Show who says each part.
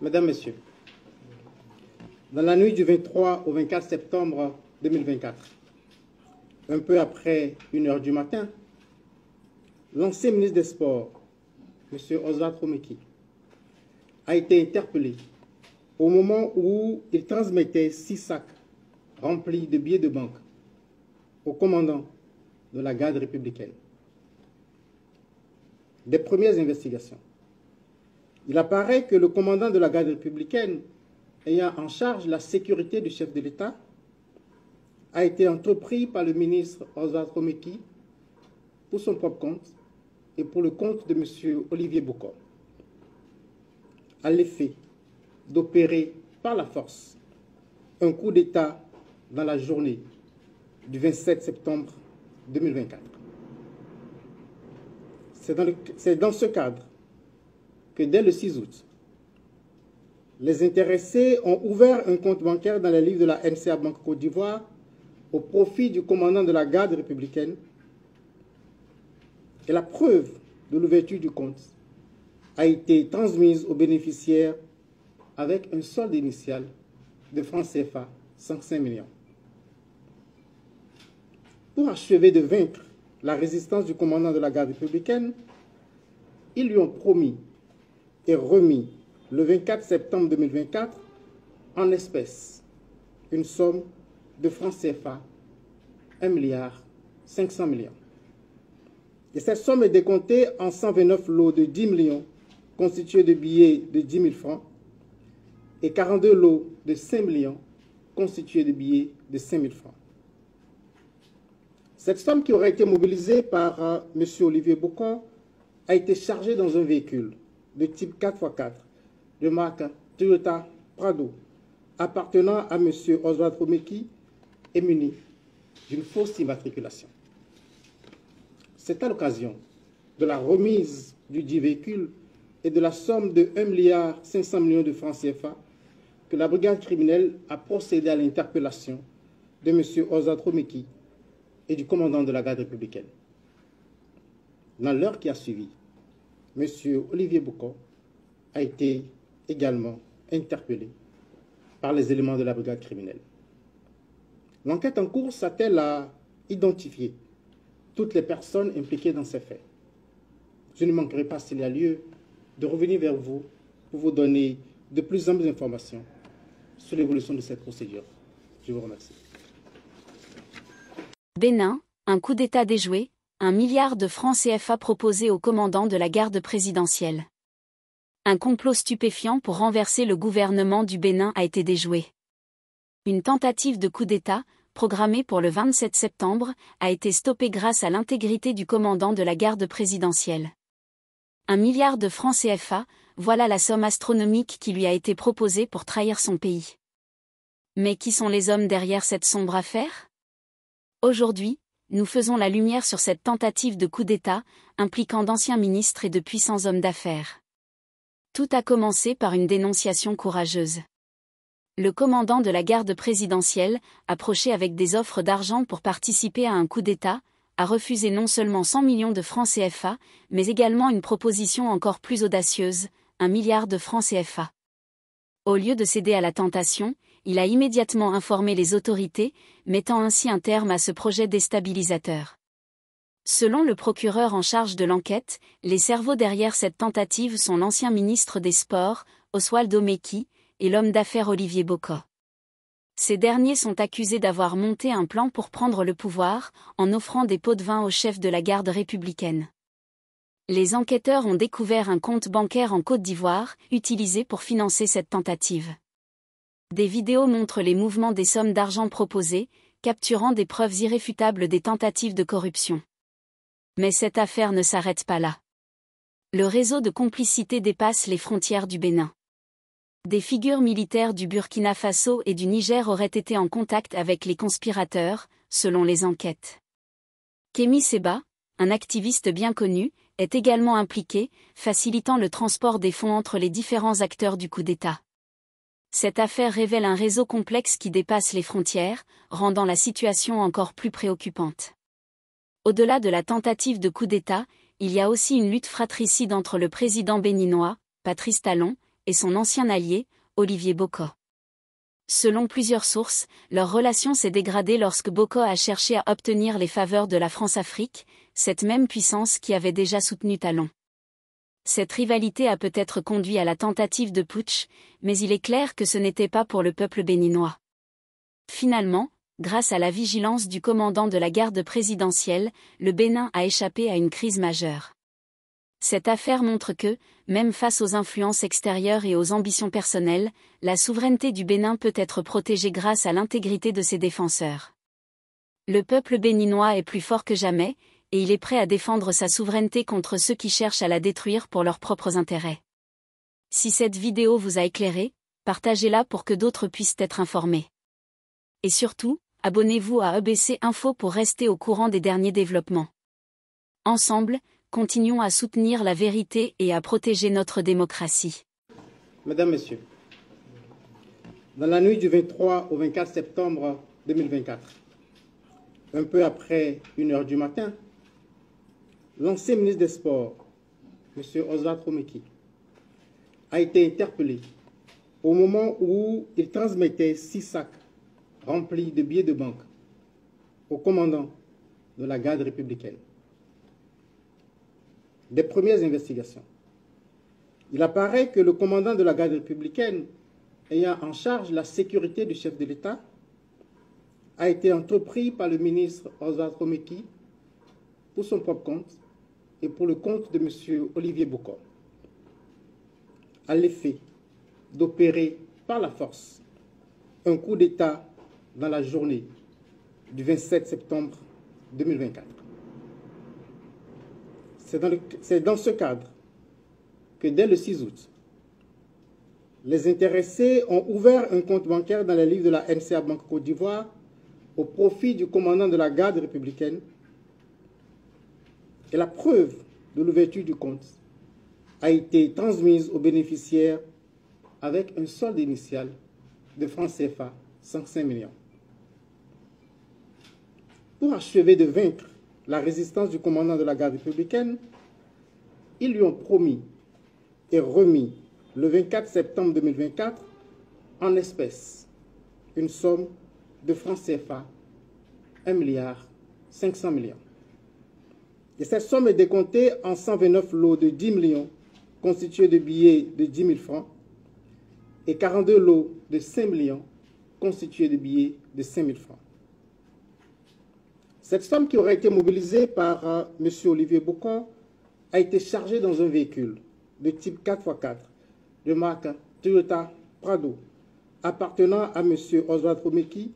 Speaker 1: Mesdames, Messieurs, dans la nuit du 23 au 24 septembre 2024, un peu après 1 h du matin, l'ancien ministre des Sports, M. Oswald Romeki, a été interpellé au moment où il transmettait 6 sacs remplis de billets de banque au commandant de la garde républicaine. Des premières investigations. Il apparaît que le commandant de la garde républicaine, ayant en charge la sécurité du chef de l'État, a été entrepris par le ministre Oswald Romeki pour son propre compte et pour le compte de M. Olivier Bokor, à l'effet d'opérer par la force un coup d'État dans la journée du 27 septembre 2024. C'est dans ce cadre que dès le 6 août, les intéressés ont ouvert un compte bancaire dans les livres de la NCA Banque Côte d'Ivoire au profit du commandant de la garde républicaine. Et la preuve de l'ouverture du compte a été transmise aux bénéficiaires avec un solde initial de francs CFA 105 millions. Pour achever de vaincre la résistance du commandant de la garde républicaine, ils lui ont promis et remis le 24 septembre 2024 en espèces une somme de francs CFA 1,5 milliard. Et cette somme est décomptée en 129 lots de 10 millions constitués de billets de 10 000 francs et 42 lots de 5 millions constitués de billets de 5 000 francs. Cette somme qui aurait été mobilisée par M. Olivier Bokor a été chargée dans un véhicule de type 4x4 de marque Toyota Prado appartenant à M. Oswald Romeki et muni d'une fausse immatriculation. C'est à l'occasion de la remise du dit véhicule et de la somme de 1,5 milliard de francs CFA que la brigade criminelle a procédé à l'interpellation de M. Oswald Romeki et du commandant de la garde républicaine. Dans l'heure qui a suivi, M. Olivier Bokor a été également interpellé par les éléments de la brigade criminelle. L'enquête en cours s'attelle à identifier toutes les personnes impliquées dans ces faits. Je ne manquerai pas, s'il y a lieu, de revenir vers vous pour vous donner de plus amples informations sur l'évolution de cette procédure. Je vous remercie.
Speaker 2: Bénin, un coup d'État déjoué, 1 milliard de francs CFA proposé au commandant de la garde présidentielle. Un complot stupéfiant pour renverser le gouvernement du Bénin a été déjoué. Une tentative de coup d'État, programmée pour le 27 septembre, a été stoppée grâce à l'intégrité du commandant de la garde présidentielle. 1 milliard de francs CFA, voilà la somme astronomique qui lui a été proposée pour trahir son pays. Mais qui sont les hommes derrière cette sombre affaire ? Aujourd'hui, nous faisons la lumière sur cette tentative de coup d'État, impliquant d'anciens ministres et de puissants hommes d'affaires. Tout a commencé par une dénonciation courageuse. Le commandant de la garde présidentielle, approché avec des offres d'argent pour participer à un coup d'État, a refusé non seulement 100 millions de francs CFA, mais également une proposition encore plus audacieuse, 1 milliard de francs CFA. Au lieu de céder à la tentation, il a immédiatement informé les autorités, mettant ainsi un terme à ce projet déstabilisateur. Selon le procureur en charge de l'enquête, les cerveaux derrière cette tentative sont l'ancien ministre des Sports, Oswald Romeki, et l'homme d'affaires Olivier Bokor. Ces derniers sont accusés d'avoir monté un plan pour prendre le pouvoir, en offrant des pots de vin au chef de la garde républicaine. Les enquêteurs ont découvert un compte bancaire en Côte d'Ivoire, utilisé pour financer cette tentative. Des vidéos montrent les mouvements des sommes d'argent proposées, capturant des preuves irréfutables des tentatives de corruption. Mais cette affaire ne s'arrête pas là. Le réseau de complicité dépasse les frontières du Bénin. Des figures militaires du Burkina Faso et du Niger auraient été en contact avec les conspirateurs, selon les enquêtes. Kémy Séba, un activiste bien connu, est également impliqué, facilitant le transport des fonds entre les différents acteurs du coup d'État. Cette affaire révèle un réseau complexe qui dépasse les frontières, rendant la situation encore plus préoccupante. Au-delà de la tentative de coup d'État, il y a aussi une lutte fratricide entre le président béninois, Patrice Talon, et son ancien allié, Olivier Bocco. Selon plusieurs sources, leur relation s'est dégradée lorsque Bocco a cherché à obtenir les faveurs de la France-Afrique, cette même puissance qui avait déjà soutenu Talon. Cette rivalité a peut-être conduit à la tentative de putsch, mais il est clair que ce n'était pas pour le peuple béninois. Finalement, grâce à la vigilance du commandant de la garde présidentielle, le Bénin a échappé à une crise majeure. Cette affaire montre que, même face aux influences extérieures et aux ambitions personnelles, la souveraineté du Bénin peut être protégée grâce à l'intégrité de ses défenseurs. Le peuple béninois est plus fort que jamais, et il est prêt à défendre sa souveraineté contre ceux qui cherchent à la détruire pour leurs propres intérêts. Si cette vidéo vous a éclairé, partagez-la pour que d'autres puissent être informés. Et surtout, abonnez-vous à EBC Info pour rester au courant des derniers développements. Ensemble, continuons à soutenir la vérité et à protéger notre démocratie.
Speaker 1: Mesdames, Messieurs, dans la nuit du 23 au 24 septembre 2024, un peu après 1h du matin, l'ancien ministre des Sports, M. Oswald Romeki, a été interpellé au moment où il transmettait 6 sacs remplis de billets de banque au commandant de la garde républicaine. Des premières investigations. Il apparaît que le commandant de la garde républicaine, ayant en charge la sécurité du chef de l'État, a été entrepris par le ministre Oswald Romeki pour son propre compte et pour le compte de M. Olivier Bocco, à l'effet d'opérer par la force un coup d'État dans la journée du 27 septembre 2024. C'est dans ce cadre que dès le 6 août, les intéressés ont ouvert un compte bancaire dans les livres de la NCA Banque Côte d'Ivoire au profit du commandant de la garde républicaine. Et la preuve de l'ouverture du compte a été transmise aux bénéficiaires avec un solde initial de francs CFA 105 millions. Pour achever de vaincre la résistance du commandant de la garde républicaine, ils lui ont promis et remis le 24 septembre 2024 en espèces une somme de francs CFA 1,5 milliard. Et cette somme est décomptée en 129 lots de 10 millions constitués de billets de 10 000 francs et 42 lots de 5 millions constitués de billets de 5 000 francs. Cette somme qui aurait été mobilisée par M. Olivier Bocco a été chargée dans un véhicule de type 4x4 de marque Toyota Prado appartenant à M. Oswald Romeki